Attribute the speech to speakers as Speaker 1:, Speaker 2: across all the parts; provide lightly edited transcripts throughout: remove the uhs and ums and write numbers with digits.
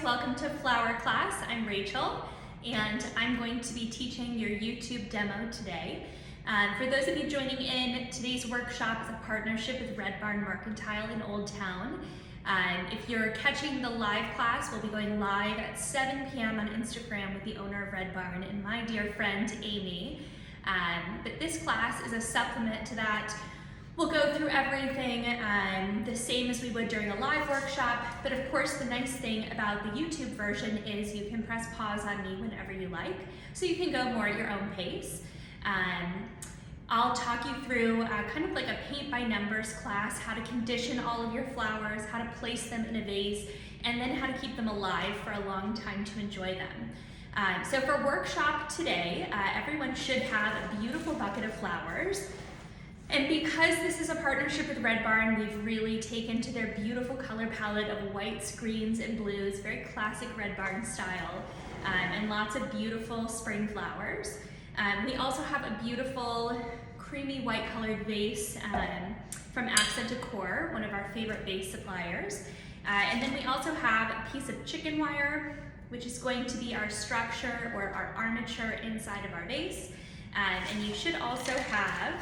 Speaker 1: welcome to Flower class. I'm Rachel, and I'm going to be teaching your YouTube demo today. For those of you joining in, today's workshop is a partnership with Red Barn Mercantile in Old Town. If you're catching the live class, we'll be going live at 7 p.m. on Instagram with the owner of Red Barn and my dear friend, Amy. But this class is a supplement to that. We'll go through everything the same as we would during a live workshop, but of course the nice thing about the YouTube version is you can press pause on me whenever you like, so you can go more at your own pace. I'll talk you through kind of like a paint by numbers class, how to condition all of your flowers, how to place them in a vase, and then how to keep them alive for a long time to enjoy them. So for workshop today, everyone should have a beautiful bucket of flowers. And because this is a partnership with Red Barn, we've really taken to their beautiful color palette of whites, greens, and blues, very classic Red Barn style, and lots of beautiful spring flowers. We also have a beautiful creamy white colored vase from Accent Decor, one of our favorite vase suppliers. And then we also have a piece of chicken wire, which is going to be our structure or our armature inside of our vase. And you should also have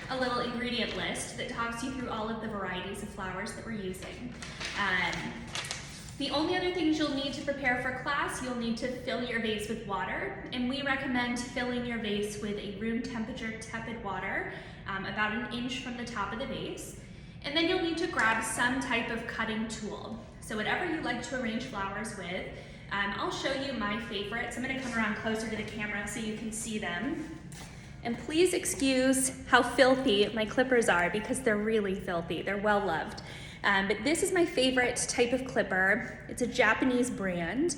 Speaker 1: a little ingredient list that talks you through all of the varieties of flowers that we're using. The only other things you'll need to prepare for class, you'll need to fill your vase with water, and we recommend filling your vase with a room temperature tepid water, about 1 inch from the top of the vase. And then you'll need to grab some type of cutting tool. So whatever you like to arrange flowers with, I'll show you my favorites. I'm gonna come around closer to the camera so you can see them. And please excuse how filthy my clippers are because they're really filthy. They're well loved. But this is my favorite type of clipper. It's a Japanese brand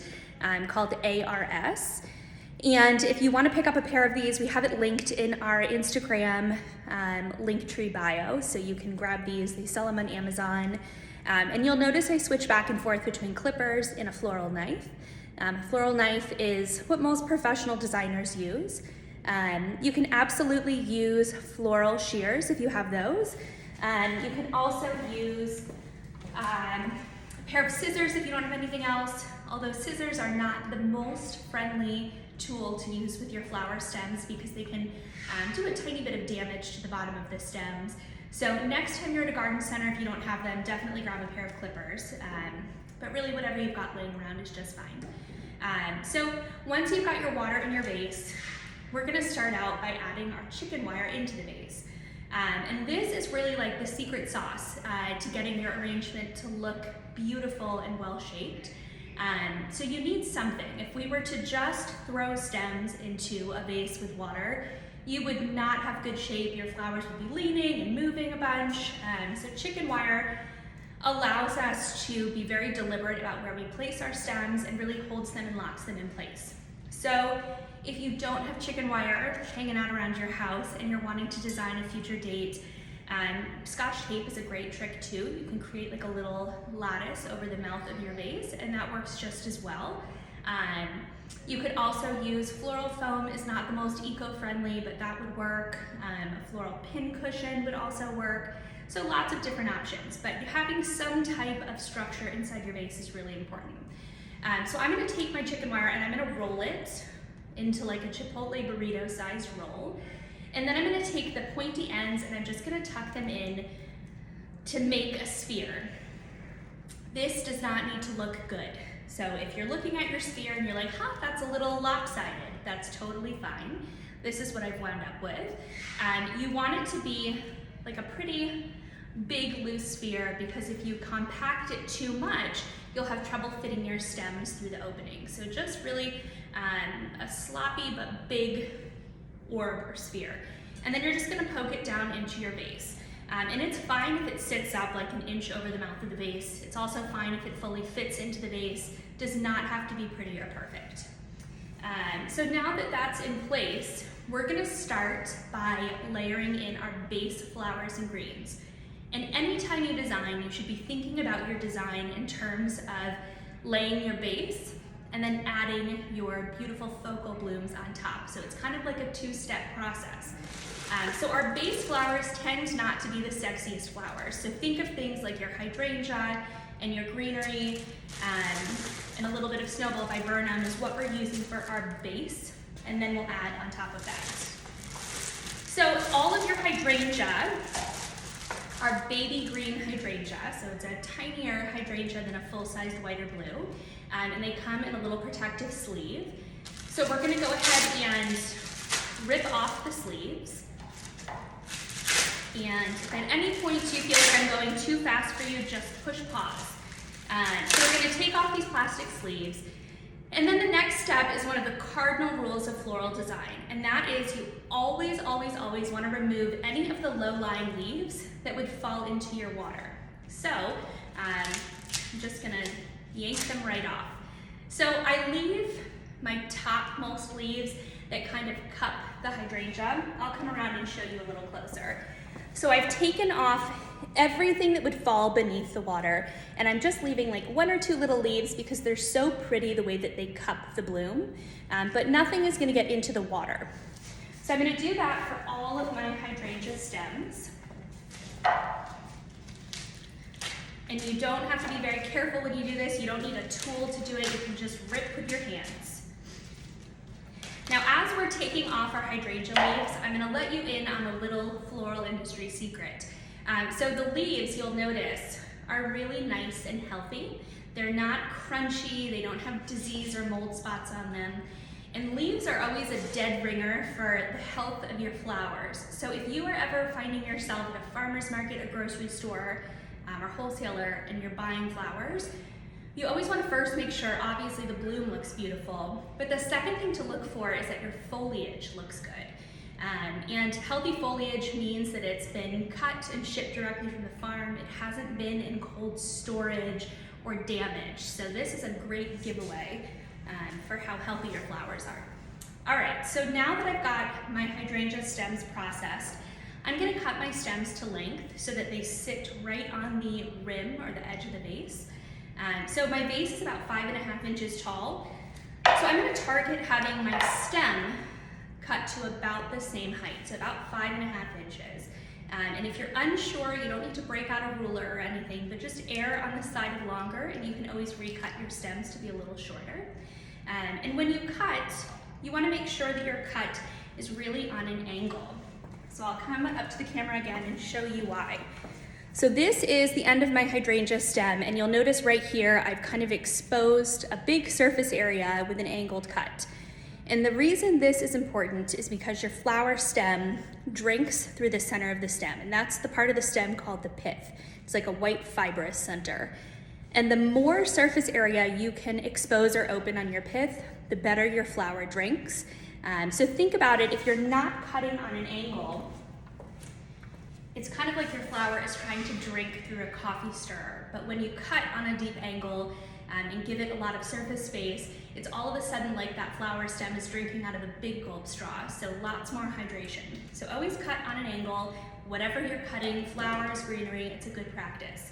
Speaker 1: called ARS. And if you want to pick up a pair of these, we have it linked in our Instagram Linktree bio. So you can grab these. They sell them on Amazon. And you'll notice I switch back and forth between clippers and a floral knife. A floral knife is what most professional designers use. You can absolutely use floral shears if you have those. You can also use a pair of scissors if you don't have anything else, although scissors are not the most friendly tool to use with your flower stems because they can do a tiny bit of damage to the bottom of the stems. So next time you're at a garden center, if you don't have them, definitely grab a pair of clippers. But really whatever you've got laying around is just fine. So once you've got your water in your vase, we're gonna start out by adding our chicken wire into the vase. And this is really like the secret sauce to getting your arrangement to look beautiful and well-shaped. So you need something. If we were to just throw stems into a vase with water, you would not have good shape. Your flowers would be leaning and moving a bunch. So chicken wire allows us to be very deliberate about where we place our stems and really holds them and locks them in place. So if you don't have chicken wire hanging out around your house and you're wanting to design a future date, Scotch tape is a great trick too. You can create like a little lattice over the mouth of your vase and that works just as well. You could also use floral foam. Is not the most eco-friendly, but that would work. A floral pin cushion would also work. So lots of different options, but having some type of structure inside your vase is really important. So I'm gonna take my chicken wire and I'm gonna roll it into like a Chipotle burrito sized roll. And then I'm gonna take the pointy ends and I'm just gonna tuck them in to make a sphere. This does not need to look good. So if you're looking at your sphere and you're like, huh, that's a little lopsided, that's totally fine. This is what I've wound up with. You want it to be like a pretty big loose sphere because if you compact it too much, you'll have trouble fitting your stems through the opening. So just really a sloppy but big orb or sphere. And then you're just gonna poke it down into your vase. And it's fine if it sits up like 1 inch over the mouth of the vase. It's also fine if it fully fits into the vase. Does not have to be pretty or perfect. So now that that's in place, we're gonna start by layering in our base flowers and greens. And anytime you design, you should be thinking about your design in terms of laying your base and then adding your beautiful focal blooms on top. So it's kind of like a 2-step process. So our base flowers tend not to be the sexiest flowers. So think of things like your hydrangea and your greenery and a little bit of snowball viburnum is what we're using for our base, and then we'll add on top of that. So all of your hydrangea are baby green hydrangea, so it's a tinier hydrangea than a full-sized white or blue, and they come in a little protective sleeve. So we're gonna go ahead and rip off the sleeves. And if at any point you feel like I'm going too fast for you, just push pause. So we're gonna take off these plastic sleeves. And then the next step is one of the cardinal rules of floral design, and that is you always, always, always wanna remove any of the low-lying leaves that would fall into your water. So I'm just gonna yank them right off. So I leave my topmost leaves that kind of cup the hydrangea. I'll come around and show you a little closer. So I've taken off everything that would fall beneath the water, and I'm just leaving like one or two little leaves because they're so pretty the way that they cup the bloom, but nothing is gonna get into the water. So I'm gonna do that for all of my hydrangea stems. And you don't have to be very careful when you do this. You don't need a tool to do it. You can just rip with your hands. Now, as we're taking off our hydrangea leaves, I'm gonna let you in on a little floral industry secret. So the leaves, you'll notice, are really nice and healthy. They're not crunchy, they don't have disease or mold spots on them. And leaves are always a dead ringer for the health of your flowers. So if you are ever finding yourself at a farmer's market, a grocery store, or wholesaler, and you're buying flowers, you always want to first make sure, obviously, the bloom looks beautiful, but the second thing to look for is that your foliage looks good. And healthy foliage means that it's been cut and shipped directly from the farm. It hasn't been in cold storage or damaged. So this is a great giveaway for how healthy your flowers are. All right, so now that I've got my hydrangea stems processed, I'm gonna cut my stems to length so that they sit right on the rim or the edge of the vase. So my vase is about 5.5 inches tall. So I'm gonna target having my stem cut to about the same height, so about 5.5 inches. And if you're unsure, you don't need to break out a ruler or anything, but just err on the side of longer, and you can always recut your stems to be a little shorter. And when you cut, you wanna make sure that your cut is really on an angle. So I'll come up to the camera again and show you why. So this is the end of my hydrangea stem, and you'll notice right here, I've kind of exposed a big surface area with an angled cut. And the reason this is important is because your flower stem drinks through the center of the stem, and that's the part of the stem called the pith. It's like a white fibrous center. And the more surface area you can expose or open on your pith, the better your flower drinks. So think about it, if you're not cutting on an angle, it's kind of like your flower is trying to drink through a coffee stirrer. But when you cut on a deep angle and give it a lot of surface space, it's all of a sudden like that flower stem is drinking out of a big gulp straw, so lots more hydration. So always cut on an angle, whatever you're cutting, flowers, greenery, it's a good practice.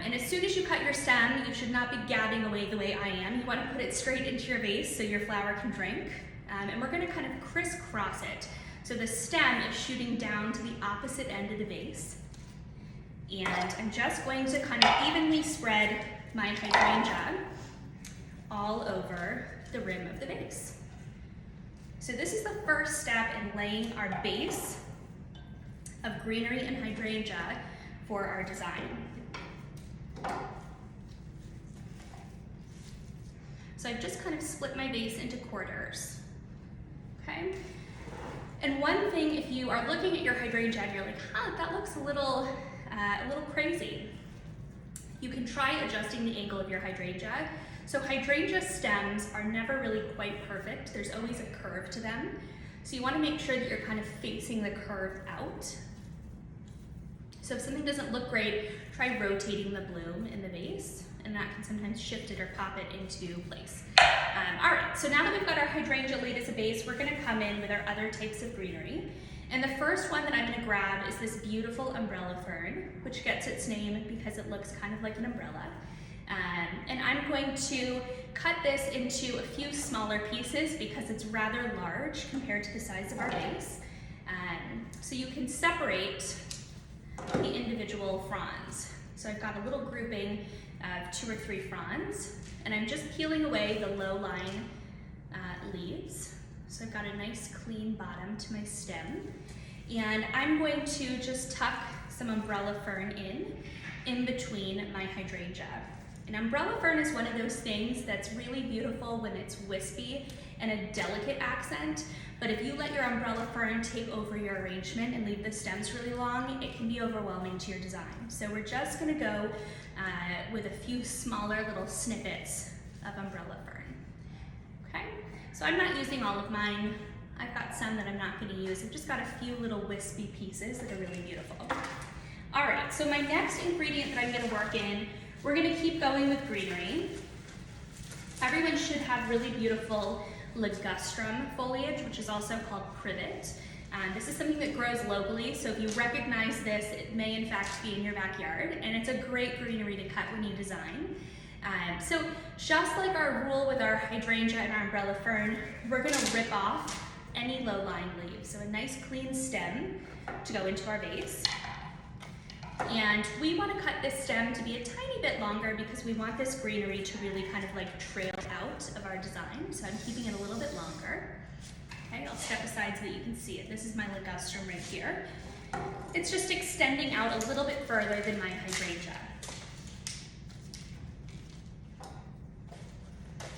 Speaker 1: And as soon as you cut your stem, you should not be gabbing away the way I am. You want to put it straight into your vase so your flower can drink. And we're going to kind of crisscross it. So the stem is shooting down to the opposite end of the vase. And I'm just going to kind of evenly spread my hydrangea all over the rim of the vase. So this is the first step in laying our base of greenery and hydrangea for our design. So I've just kind of split my vase into quarters, okay? And one thing, if you are looking at your hydrangea and you're like, that looks a little crazy, you can try adjusting the angle of your hydrangea. So hydrangea stems are never really quite perfect. There's always a curve to them. So you want to make sure that you're kind of facing the curve out. So if something doesn't look great, try rotating the bloom in the vase, and that can sometimes shift it or pop it into place. All right, so now that we've got our hydrangea laid as a base, we're gonna come in with our other types of greenery. And the first one that I'm gonna grab is this beautiful umbrella fern, which gets its name because it looks kind of like an umbrella. And I'm going to cut this into a few smaller pieces because it's rather large compared to the size of our vase. So you can separate the individual fronds. So I've got a little grouping of 2 or 3 fronds, and I'm just peeling away the low-lying leaves. So I've got a nice clean bottom to my stem. And I'm going to just tuck some umbrella fern in between my hydrangea. And umbrella fern is one of those things that's really beautiful when it's wispy and a delicate accent, but if you let your umbrella fern take over your arrangement and leave the stems really long, it can be overwhelming to your design. So we're just gonna go with a few smaller little snippets of umbrella fern, okay? So I'm not using all of mine. I've got some that I'm not gonna use. I've just got a few little wispy pieces that are really beautiful. All right, so my next ingredient that I'm gonna work in, we're gonna keep going with greenery. Everyone should have really beautiful Ligustrum foliage, which is also called privet. This is something that grows locally, so if you recognize this, it may in fact be in your backyard, and it's a great greenery to cut when you design. So just like our rule with our hydrangea and our umbrella fern, we're gonna rip off any low-lying leaves. So a nice clean stem to go into our vase. And we want to cut this stem to be a tiny bit longer because we want this greenery to really kind of like trail out of our design. So I'm keeping it a little bit longer. Okay, I'll step aside so that you can see it. This is my ligustrum right here. It's just extending out a little bit further than my hydrangea.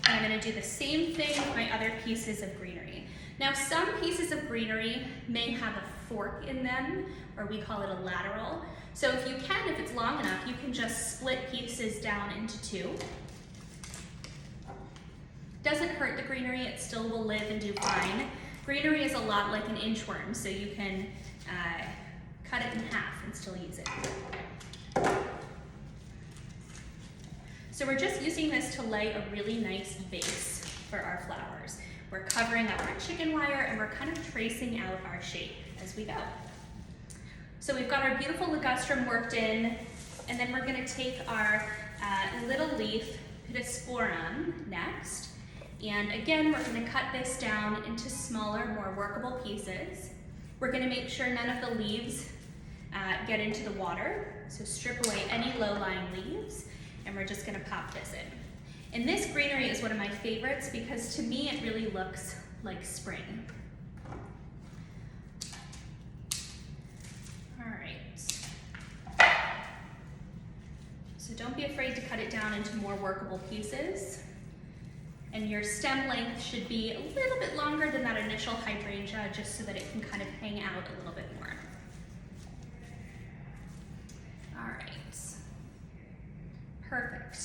Speaker 1: And I'm going to do the same thing with my other pieces of greenery. Now, some pieces of greenery may have a fork in them, or we call it a lateral. So if you can, if it's long enough, you can just split pieces down into 2. Doesn't hurt the greenery, it still will live and do fine. Greenery is a lot like an inchworm, so you can cut it in half and still use it. So we're just using this to lay a really nice base for our flowers. We're covering up our chicken wire and we're kind of tracing out our shape as we go. So we've got our beautiful ligustrum worked in, and then we're gonna take our little leaf Hydrangeas next. And again, we're gonna cut this down into smaller, more workable pieces. We're gonna make sure none of the leaves get into the water. So strip away any low-lying leaves, and we're just gonna pop this in. And this greenery is one of my favorites because to me, it really looks like spring. All right. So don't be afraid to cut it down into more workable pieces. And your stem length should be a little bit longer than that initial hydrangea, just so that it can kind of hang out a little bit more. All right. Perfect.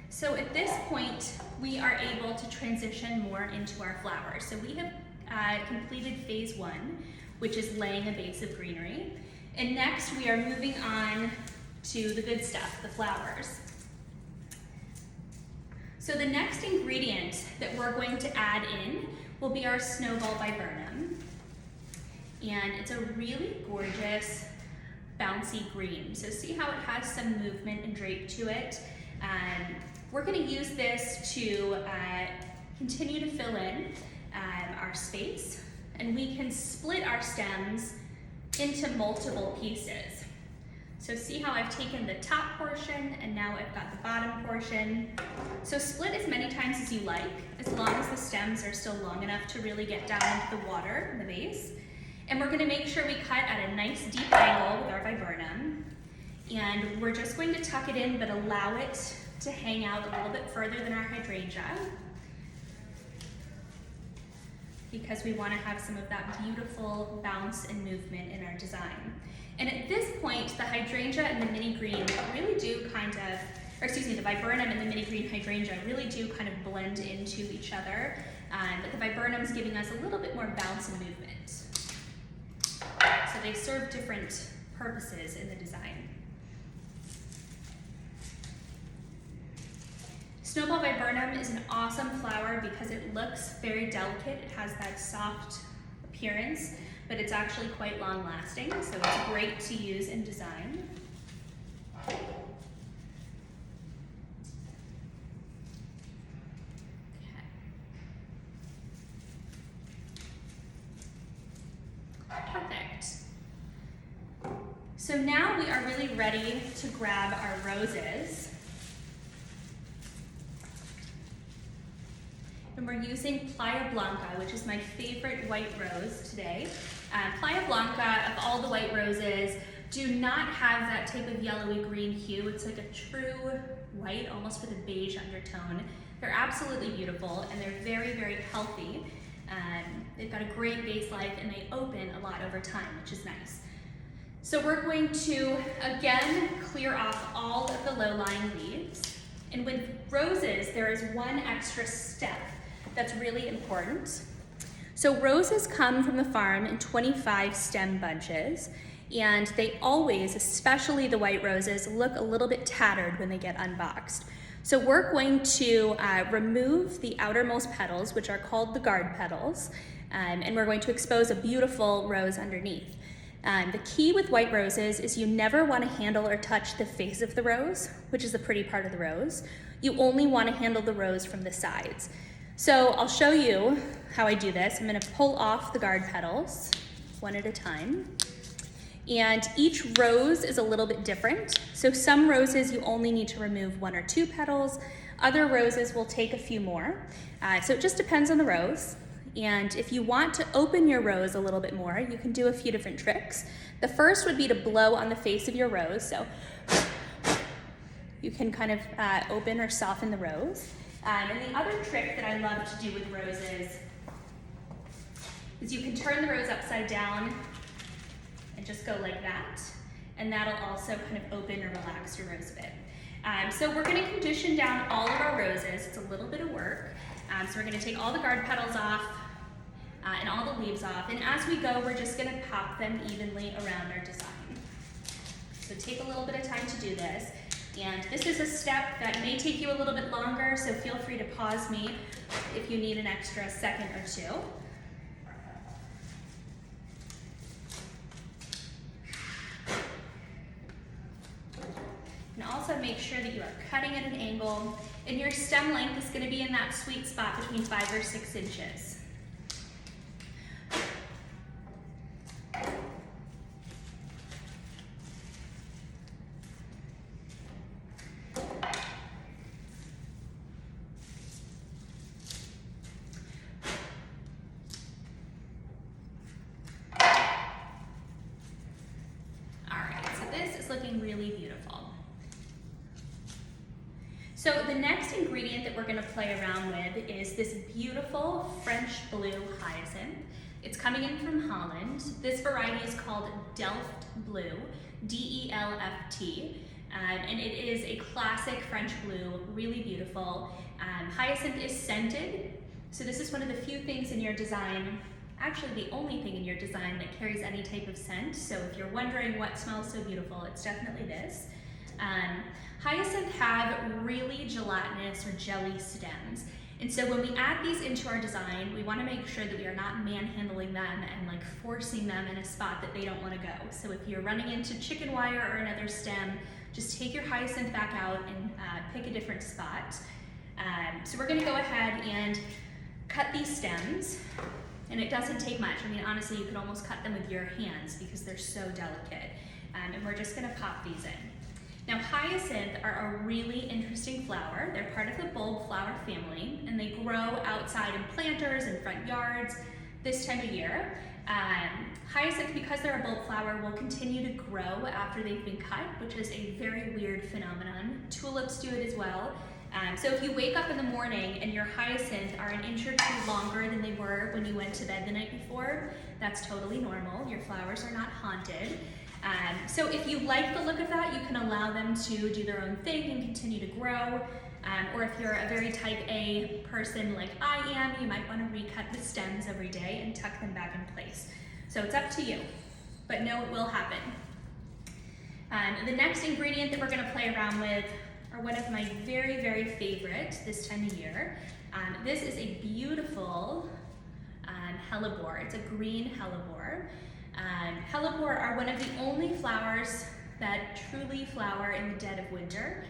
Speaker 1: So at this point, we are able to transition more into our flowers. So we have completed phase 1, which is laying a base of greenery. And next we are moving on to the good stuff, the flowers. So the next ingredient that we're going to add in will be our snowball viburnum. And it's a really gorgeous, bouncy green. So see how it has some movement and drape to it? We're gonna use this to continue to fill in our space, and we can split our stems into multiple pieces. So see how I've taken the top portion and now I've got the bottom portion. So split as many times as you like, as long as the stems are still long enough to really get down into the water in the vase. And we're gonna make sure we cut at a nice deep angle with our viburnum. And we're just going to tuck it in, but allow it to hang out a little bit further than our hydrangea, because we want to have some of that beautiful bounce and movement in our design. And at this point, the hydrangea and the mini green really do kind of, or excuse me, the viburnum and the mini green hydrangea really do kind of blend into each other. But the viburnum is giving us a little bit more bounce and movement. So they serve different purposes in the design. Snowball viburnum is an awesome flower because it looks very delicate. It has that soft appearance, but it's actually quite long lasting, so it's great to use in design. Perfect. So now we are really ready to grab our roses. And we're using Playa Blanca, which is my favorite white rose today. Playa Blanca, of all the white roses, do not have that type of yellowy green hue. It's like a true white, almost with a beige undertone. They're absolutely beautiful, and they're very, very healthy. They've got a great base life, and they open a lot over time, which is nice. So we're going to, again, clear off all of the low-lying leaves. And with roses, there is one extra step that's really important. So roses come from the farm in 25 stem bunches, and they always, especially the white roses, look a little bit tattered when they get unboxed. So we're going to remove the outermost petals, which are called the guard petals, and we're going to expose a beautiful rose underneath. The key with white roses is you never want to handle or touch the face of the rose, which is the pretty part of the rose. You only want to handle the rose from the sides. So I'll show you how I do this. I'm going to pull off the guard petals one at a time. And each rose is a little bit different. So some roses you only need to remove 1 or 2 petals. Other roses will take a few more. So it just depends on the rose. And if you want to open your rose a little bit more, you can do a few different tricks. The first would be to blow on the face of your rose. So you can kind of open or soften the rose. And the other trick that I love to do with roses is you can turn the rose upside down and just go like that. And that'll also kind of open or relax your rose a bit. So we're gonna condition down all of our roses. It's a little bit of work. So we're gonna take all the guard petals off and all the leaves off. And as we go, we're just gonna pop them evenly around our design. So take a little bit of time to do this. And this is a step that may take you a little bit longer, so feel free to pause me if you need an extra second or two. And also make sure that you are cutting at an angle, and your stem length is going to be in that sweet spot between 5 or 6 inches. Looking really beautiful. So the next ingredient that we're going to play around with is this beautiful French blue hyacinth. It's coming in from Holland. This variety is called Delft Blue, D-E-L-F-T, and it is a classic French blue, really beautiful. Hyacinth is scented, so this is one of the few things in your design, actually the only thing in your design that carries any type of scent. So if you're wondering what smells so beautiful, it's definitely this. Hyacinth have really gelatinous or jelly stems. And so when we add these into our design, we want to make sure that we are not manhandling them and like forcing them in a spot that they don't want to go. So if you're running into chicken wire or another stem, just take your hyacinth back out and pick a different spot. So we're going to go ahead and cut these stems. And it doesn't take much. I mean, honestly, you could almost cut them with your hands because they're so delicate. And we're just gonna pop these in. Now, hyacinth are a really interesting flower. They're part of the bulb flower family, and they grow outside in planters and front yards this time of year. Hyacinth, because they're a bulb flower, will continue to grow after they've been cut, which is a very weird phenomenon. Tulips do it as well. So if you wake up in the morning and your hyacinth are an inch or 2 longer than they were when you went to bed the night before, that's totally normal. Your flowers are not haunted. So if you like the look of that, you can allow them to do their own thing and continue to grow. Or if you're a very type A person like I am, you might want to recut the stems every day and tuck them back in place. So it's up to you, but know it will happen. The next ingredient that we're going to play around with are one of my very, very favorite this time of year. This is a beautiful hellebore. It's a green hellebore. Hellebore are one of the only flowers that truly flower in the dead of winter.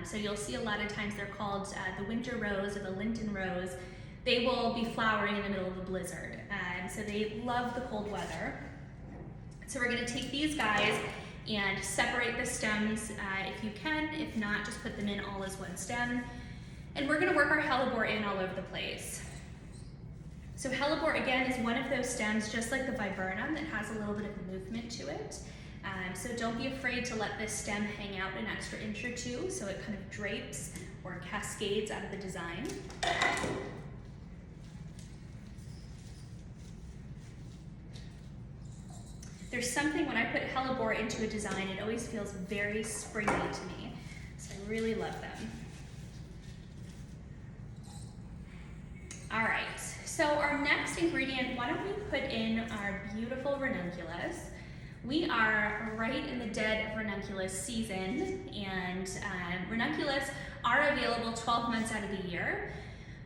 Speaker 1: So you'll see a lot of times they're called the winter rose or the Linton rose. They will be flowering in the middle of a blizzard. So they love the cold weather. So we're going to take these guys and separate the stems if you can. If not, just put them in all as one stem. And we're gonna work our hellebore in all over the place. So hellebore, again, is one of those stems, just like the viburnum, that has a little bit of movement to it. So don't be afraid to let this stem hang out an extra inch or two so it kind of drapes or cascades out of the design. There's something when I put hellebore into a design, it always feels very springy to me. So I really love them. All right, so our next ingredient, why don't we put in our beautiful ranunculus. We are right in the dead of ranunculus season, and ranunculus are available 12 months out of the year,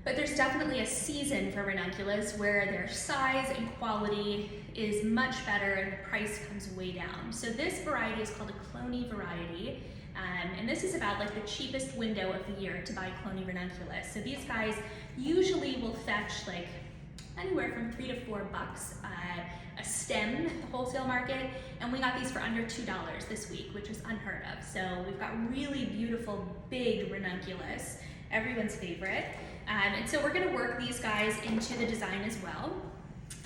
Speaker 1: but there's definitely a season for ranunculus where their size and quality is much better and the price comes way down. So this variety is called a cloney variety, and this is about like the cheapest window of the year to buy cloney ranunculus. So these guys usually will fetch like anywhere from $3 to $4 a stem at the wholesale market, and we got these for under $2 this week, which is unheard of. So we've got really beautiful big ranunculus, everyone's favorite. And so we're gonna work these guys into the design as well.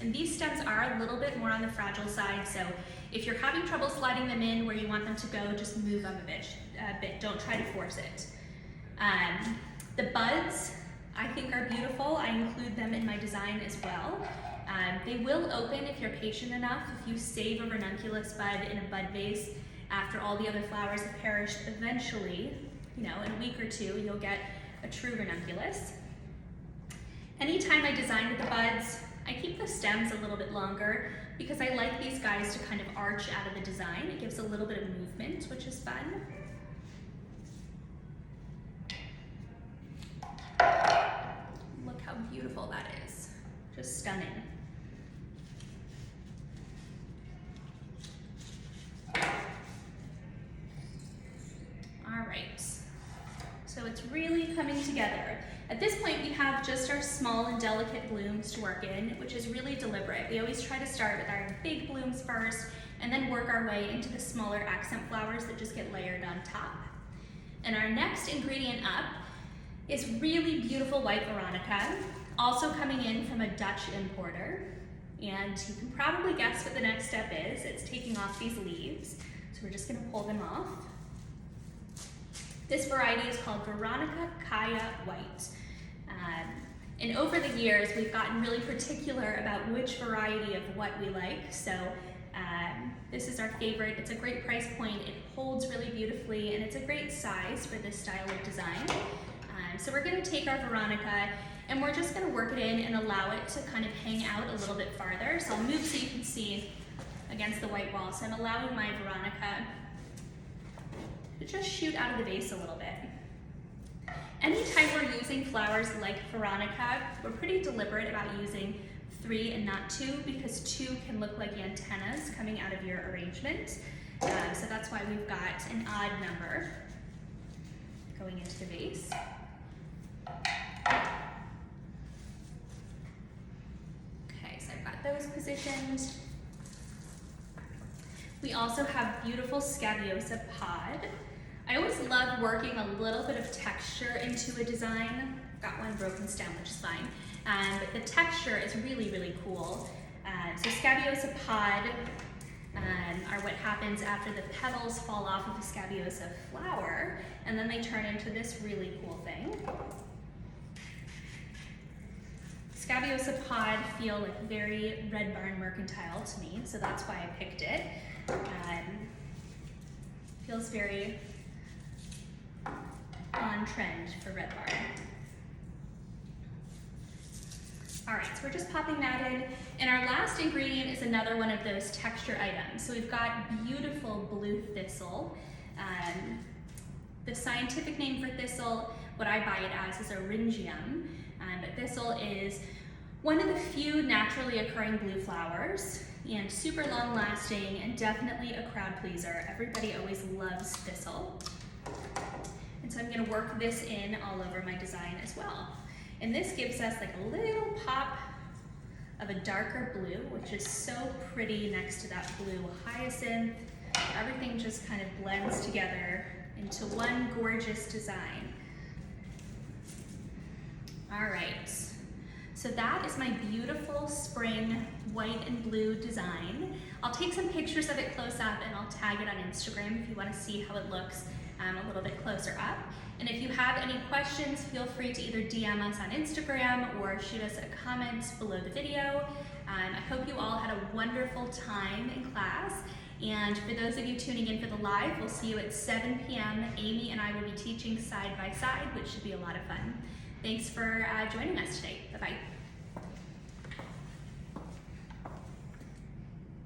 Speaker 1: And these stems are a little bit more on the fragile side, so if you're having trouble sliding them in where you want them to go, just move them a bit. Don't try to force it. The buds, I think, are beautiful. I include them in my design as well. They will open if you're patient enough. If you save a ranunculus bud in a bud vase after all the other flowers have perished, eventually, in a week or two, you'll get a true ranunculus. Anytime I design with the buds, I keep the stems a little bit longer because I like these guys to kind of arch out of the design. It gives a little bit of movement, which is fun. Look how beautiful that is. Just stunning. All right, so it's really coming together. At this point, we have just our small and delicate blooms to work in, which is really deliberate. We always try to start with our big blooms first and then work our way into the smaller accent flowers that just get layered on top. And our next ingredient up is really beautiful white veronica, also coming in from a Dutch importer. And you can probably guess what the next step is. It's taking off these leaves. So we're just gonna pull them off. This variety is called Veronica Kaya White. And over the years, we've gotten really particular about which variety of what we like. So this is our favorite. It's a great price point. It holds really beautifully, and it's a great size for this style of design. So we're gonna take our Veronica, and we're just gonna work it in and allow it to kind of hang out a little bit farther. So I'll move so you can see against the white wall. So I'm allowing my Veronica to just shoot out of the vase a little bit. Anytime we're using flowers like Veronica, we're pretty deliberate about using 3 and not 2 because 2 can look like antennas coming out of your arrangement. So that's why we've got an odd number going into the vase. Okay, so I've got those positioned. We also have beautiful Scabiosa pod. I always love working a little bit of texture into a design. I've got one broken stem, which is fine. But the texture is really, really cool. So Scabiosa pod are what happens after the petals fall off of the Scabiosa flower, and then they turn into this really cool thing. Scabiosa pod feel like very Red Barn Mercantile to me, so that's why I picked it. Feels very on trend for Red Barn. All right, so we're just popping that in. And our last ingredient is another one of those texture items. So we've got beautiful blue thistle. The scientific name for thistle, what I buy it as, is Hydrangeas. But thistle is one of the few naturally occurring blue flowers and super long lasting and definitely a crowd pleaser. Everybody always loves thistle. And so I'm gonna work this in all over my design as well. And this gives us like a little pop of a darker blue, which is so pretty next to that blue hyacinth Everything just kind of blends together into one gorgeous design. All right, so that is my beautiful spring white and blue design. I'll take some pictures of it close up and I'll tag it on Instagram if you want to see how it looks a little bit closer up. And if you have any questions, feel free to either DM us on Instagram or shoot us a comment below the video. I hope you all had a wonderful time in class. And for those of you tuning in for the live, we'll see you at 7 p.m. Amy and I will be teaching side by side, which should be a lot of fun. Thanks for joining us today. Bye-bye.